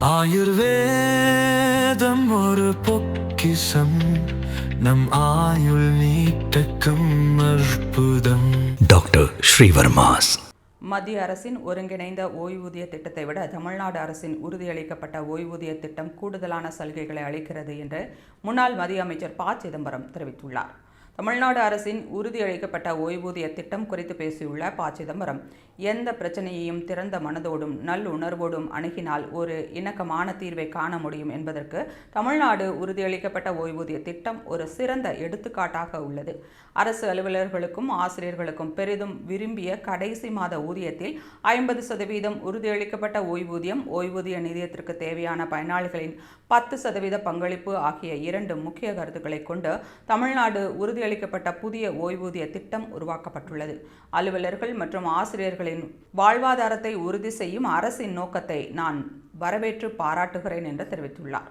ஆயுர்வேதம் ஒரு பொக்கிஷம், நம் ஆயுள் நீட்டக்கும் அற்புதம். டாக்டர் ஸ்ரீவர்மாஸ். மத்திய அரசின் ஒருங்கிணைந்த ஓய்வூதிய திட்டத்தை விட தமிழ்நாடு அரசின் உறுதியளிக்கப்பட்ட ஓய்வூதிய திட்டம் கூடுதலான சலுகைகளை அளிக்கிறது என்று முன்னாள் மத்திய அமைச்சர் ப. சிதம்பரம் தெரிவித்துள்ளார். தமிழ்நாடு அரசின் உறுதியளிக்கப்பட்ட ஓய்வூதிய திட்டம் குறித்து பேசியுள்ள ப. சிதம்பரம், எந்த பிரச்சனையையும் திறந்த மனதோடும் நல்லுணர்வோடும் அணுகினால் ஒரு இணக்கமான தீர்வை காண முடியும் என்பதற்கு தமிழ்நாடு உறுதியளிக்கப்பட்ட ஓய்வூதிய திட்டம் ஒரு சிறந்த எடுத்துக்காட்டாக உள்ளது. அரசு அலுவலர்களுக்கும் ஆசிரியர்களுக்கும் பெரிதும் விரும்பிய கடைசி மாத ஊதியத்தில் 50% உறுதியளிக்கப்பட்ட ஓய்வூதியம், ஓய்வூதிய நிதியத்திற்கு தேவையான பயனாளிகளின் 10% பங்களிப்பு ஆகிய 2 முக்கிய கருத்துக்களை கொண்டு தமிழ்நாடு உறுதியளிக்கப்பட்ட புதிய ஓய்வூதிய திட்டம் உருவாக்கப்பட்டுள்ளது. அலுவலர்கள் மற்றும் ஆசிரியர்களின் வாழ்வாதாரத்தை உறுதி செய்யும் அரசின் நோக்கத்தை நான் வரவேற்று பாராட்டுகிறேன் என்று தெரிவித்துள்ளார்.